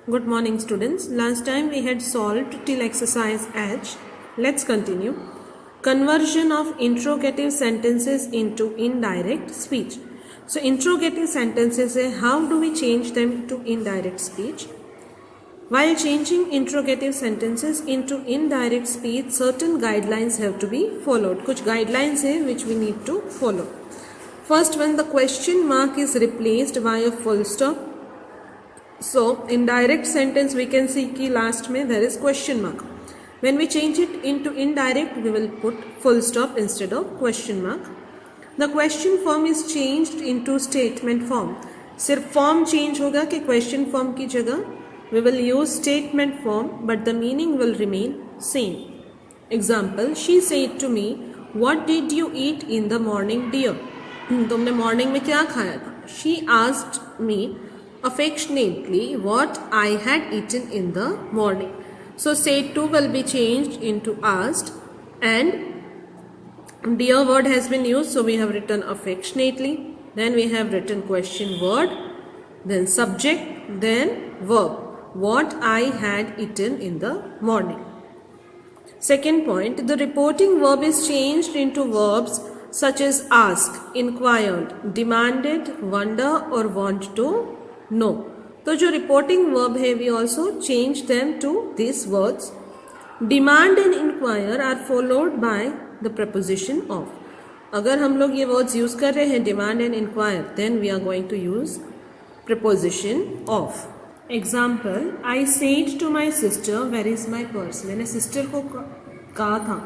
Good morning students. Last time we had solved till exercise H. Let's continue. Conversion of interrogative sentences into indirect speech. So interrogative sentences how do we change them to indirect speech? While changing interrogative sentences into indirect speech, certain guidelines have to be followed. कुछ guidelines है which we need to follow. First, when the question mark is replaced by a full stop. So in direct sentence we can see कि last में there is question mark. When we change it into indirect, we will put full stop instead of question mark. The question form is changed into statement form. सिर्फ form change होगा कि question form की जगह we will use statement form, but the meaning will remain same. Example: She said to me, "What did you eat in the morning, dear?" तुमने morning में क्या खाया था? She asked me affectionately what I had eaten in the morning. So said to will be changed into asked, and dear word has been used, so we have written affectionately. Then we have written question word, then subject, then verb. What I had eaten in the morning. Second point, the reporting verb is changed into verbs such as ask, inquired, demanded, wonder or want to know. तो जो reporting verb है we also change them to these words. Demand and inquire are followed by the preposition of. अगर हम लोग ये words use कर रहे हैं demand and inquire, then we are going to use preposition of. Example: I said to my sister, where is my purse? मैंने sister को कहा था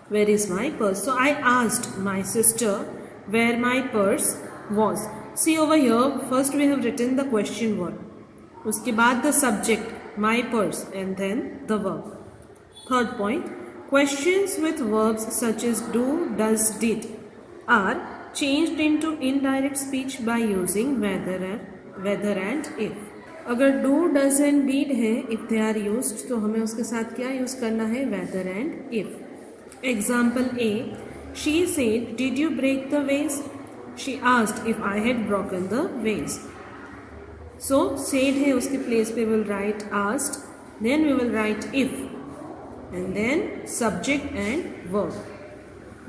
where is my purse. So I asked my sister where my purse was. See over here, first we have written the question word, उसके बाद the subject my purse and then the verb. Third point, questions with verbs such as do, does, did are changed into indirect speech by using whether and if. अगर do, does and did है if they are used, तो हमें उसके साथ क्या use करना है? whether and if. Example A: She said, did you break the vase? She asked if I had broken the vase. So said है उसके place पे will write asked, then we will write if, and then subject and verb.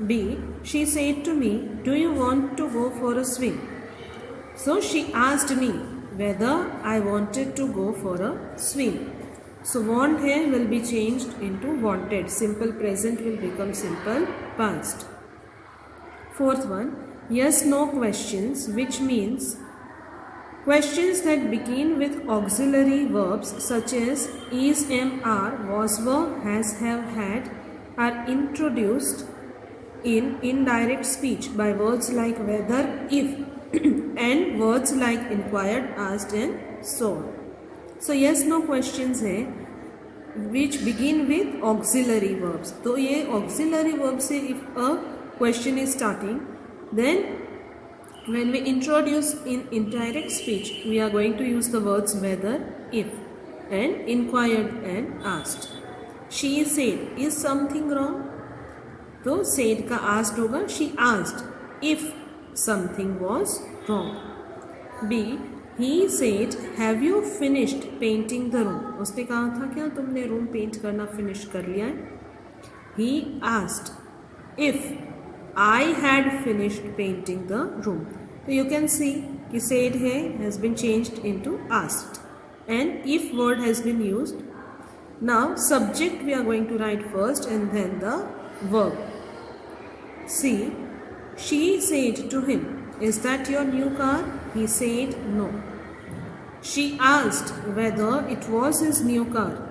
B: She said to me, do you want to go for a swim? So she asked me whether I wanted to go for a swim. So want here will be changed into wanted. Simple present will become simple past. Fourth one, yes no questions, which means questions that begin with auxiliary verbs such as is, am, are, was, were, has, have, had are introduced in indirect speech by words like whether, if and words like inquired, asked and so on. So yes no questions है which begin with auxiliary verbs. तो ये auxiliary verbs से if a question is starting, then when we introduce in indirect speech we are going to use the words whether, if and inquired and asked. She said, is something wrong? तो said का asked होगा. She asked if something was wrong. B: He said, have you finished painting the room? उसने कहा था क्या तुमने room paint करना finish कर लिया है? He asked if I had finished painting the room. So you can see कि said है has been changed into asked and if word has been used. Now subject we are going to write first and then the verb. See, she said to him, is that your new car? He said no. She asked whether it was his new car.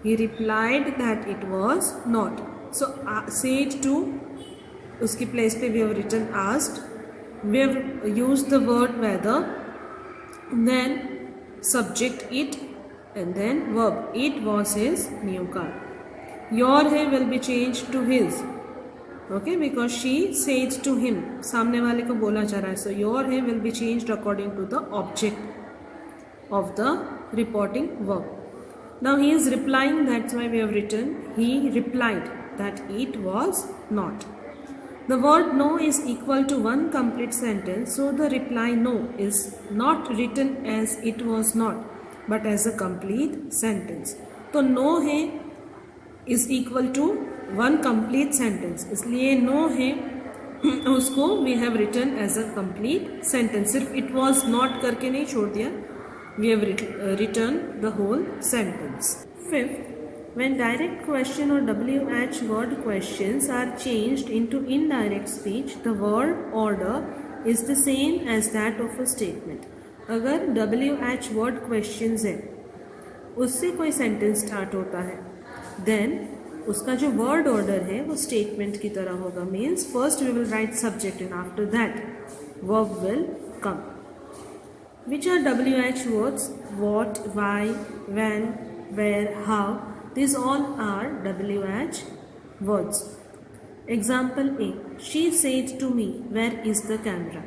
He replied that it was not. So said to, उसकी place पे we have written asked. We have used the word whether, then subject it and then verb. It was his new car. Your है will be changed to his. Okay, because she said to him. सामने वाले को बोला जा रहा है. So your है will be changed according to the object of the reporting verb. Now he is replying, that's why we have written he replied that it was not. The word no is equal to one complete sentence, so the reply no is not written as it was not, but as a complete sentence. तो no है is equal to one complete sentence, इसलिए no है उसको we have written as a complete sentence. सिर्फ it was not करके नहीं छोड़ दिया, we have written the whole sentence. Fifth, when direct question or WH word questions are changed into indirect speech, the word order is the same as that of a statement. अगर WH word questions है, उससे कोई sentence start होता है, then उसका जो word order है वो statement की तरह होगा. Means first we will write subject and after that verb will come. Which are WH words? What, why, when, where, how. These all are WH words. Example A. She said to me, where is the camera?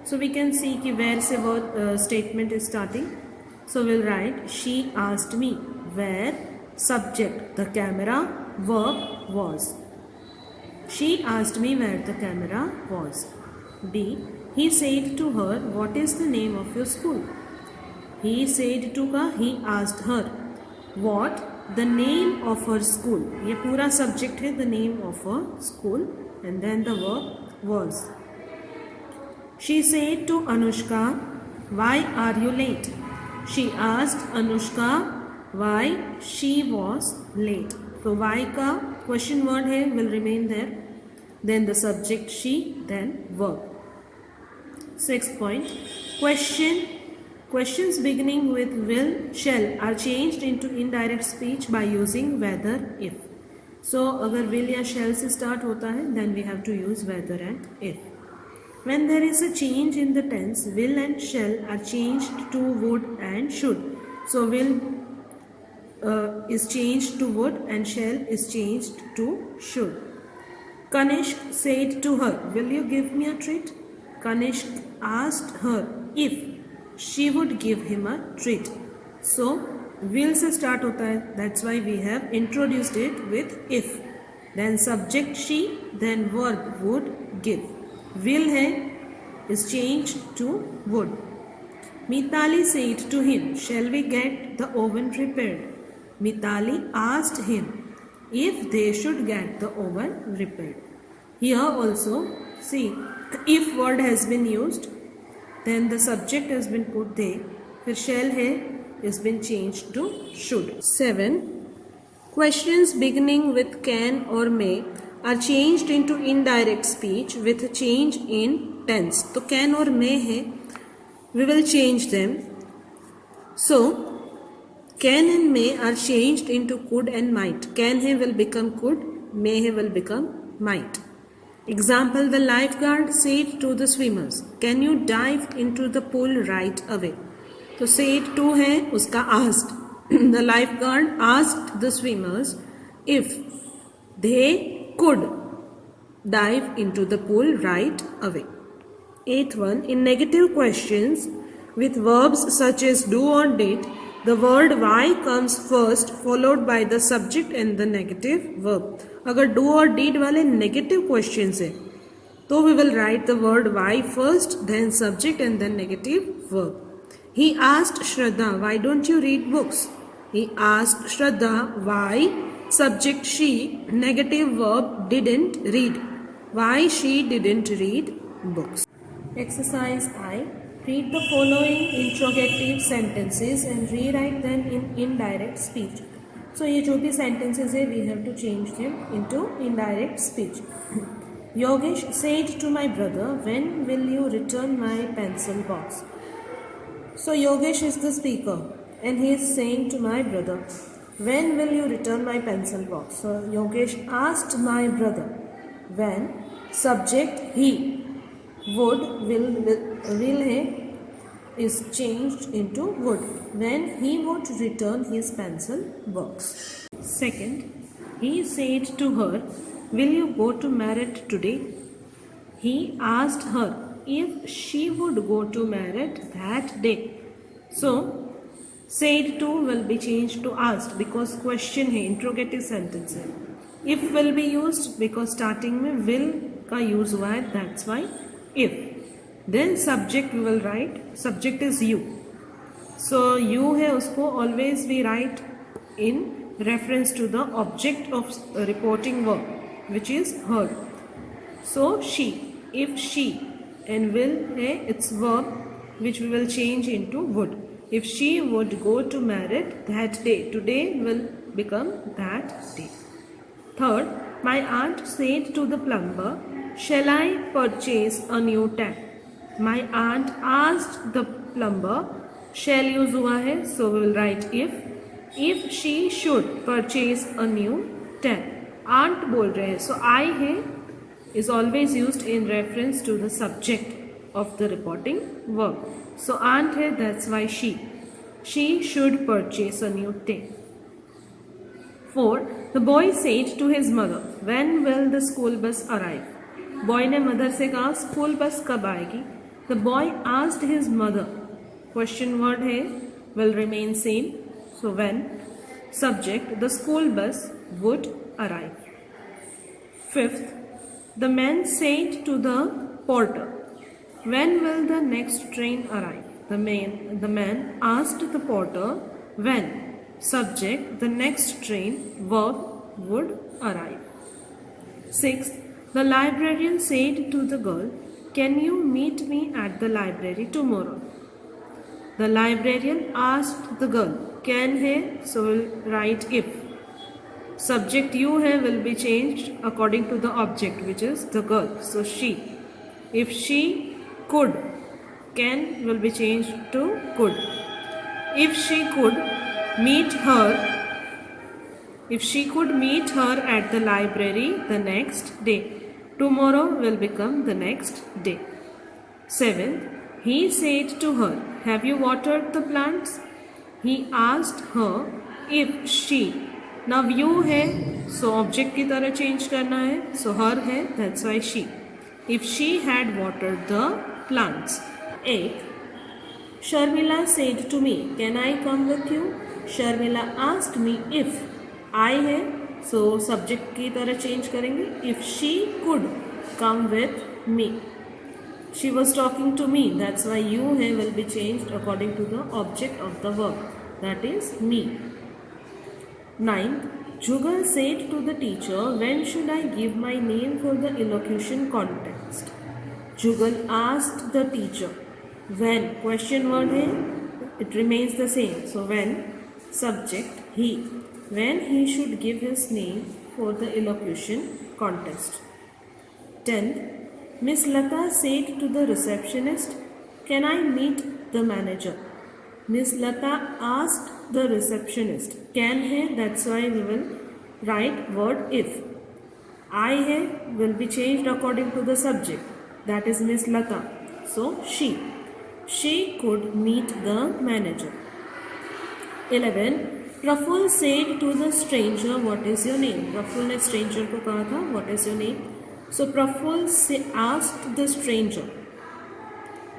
So we can see कि where से word statement is starting. So we'll write she asked me where, subject the camera, verb was. She asked me where the camera was. B. He said to her, what is the name of your school? He said to her, he asked her, what? The name of her school. ये पूरा subject है, the name of her school, and then the verb was. She said to Anushka, why are you late? She asked Anushka why she was late. So why का question word है, will remain there. Then the subject she, then verb. Sixth point, questions beginning with will, shall are changed into indirect speech by using whether, if. So अगर will या shall से start होता है, then we have to use whether and if. When there is a change in the tense, will and shall are changed to would and should. So will is changed to would and shall is changed to should. Kanishk said to her, will you give me a treat? Kanishk asked her if she would give him a treat. So will से start होता है, that's why we have introduced it with if. Then subject she, then verb would give. Will है is changed to would. Mitali said to him, shall we get the oven repaired? Mitali asked him if they should get the oven repaired. Here also see, if word has been used, then the subject has been put there, फिर shall है has been changed to should. 7. Questions beginning with can or may are changed into indirect speech with change in tense. तो can और may है, we will change them. So can and may are changed into could and might. Can है will become could, may है will become might. Example, the lifeguard said to the swimmers, can you dive into the pool right away? तो said to है उसका asked. The lifeguard asked the swimmers if they could dive into the pool right away. 8th one, in negative questions with verbs such as do or did, the word why comes first followed by the subject and the negative verb. अगर do or did वाले negative questions है तो we will write the word why first, then subject and then negative verb. He asked Shraddha, why don't you read books? He asked Shraddha why, subject she, negative verb didn't read. Why she didn't read books. Exercise I. Read the following interrogative sentences and rewrite them in indirect speech. So ये जो भी sentences है, we have to change them into indirect speech. Yogesh said to my brother, when will you return my pencil box? So Yogesh is the speaker and he is saying to my brother, when will you return my pencil box? So Yogesh asked my brother, when, subject he, would, will है is changed into would, when he would return his pencil box. Second, he said to her, will you go to Meerut today? He asked her if she would go to Meerut that day. So said to will be changed to asked because question है, interrogative sentence है. If will be used because starting में will का use हुआ है, that's why if. Then subject we will write, subject is you. So you है उसको always we write in reference to the object of reporting verb which is her. So she, if she, and will है its verb which we will change into would. If she would go to married that day, today will become that day. Third, my aunt said to the plumber, shall I purchase a new tap? My aunt asked the plumber, shall use हुआ है, so we will write if she should purchase a new tap. Aunt बोल रहे हैं, so I है is always used in reference to the subject of the reporting verb. So aunt है, that's why she should purchase a new tap. 4. The boy said to his mother, when will the school bus arrive? Boy ने mother से कहा school bus कब आएगी? The boy asked his mother. Question word है will remain same. So when. Subject, the school bus would arrive. 5th, the man said to the porter, when will the next train arrive? The man asked the porter when. Subject, the next train, verb, would arrive. 6th, the librarian said to the girl, can you meet me at the library tomorrow? The librarian asked the girl, can है, so we'll write if. Subject you है will be changed according to the object which is the girl. So she. If she could, can will be changed to could. If she could meet her at the library the next day, tomorrow will become the next day. 7th, he said to her, have you watered the plants? He asked her if she. Now you है, so object की तरह change करना है, so her है, that's why she. If she had watered the plants. 8. Sharmila said to me, can I come with you? Sharmila asked me if. I है, so subject की तरह change करेंगे. If she could come with me. She was talking to me, that's why you है will be changed according to the object of the verb, that is me. 9th, Jugal said to the teacher, when should I give my name for the elocution contest? Jugal asked the teacher, when. Question word है, it remains the same. So when. Subject, he. When he should give his name for the elocution contest. 10th, Miss Lata said to the receptionist, can I meet the manager? Miss Lata asked the receptionist. Can है, that's why we will write word if. I है will be changed according to the subject, that is Miss Lata. So she. She could meet the manager. 11. Praful said to the stranger, what is your name? Praful ने stranger को कहा था, what is your name? So Praful asked the stranger.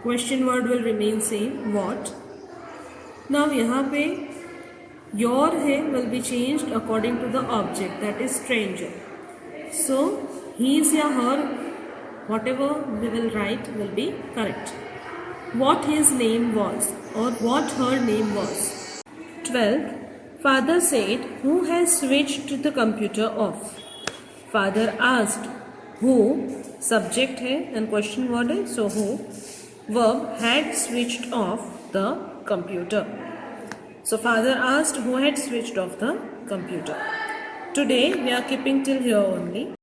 Question word will remain same, what? Now यहाँ पे your है will be changed according to the object, that is stranger. So his या her, whatever we will write will be correct. What his name was or what her name was. 12th, father said, who has switched the computer off? Father asked, who, subject है and question word है, so who, verb, had switched off the computer. So father asked who had switched off the computer. Today we are keeping till here only.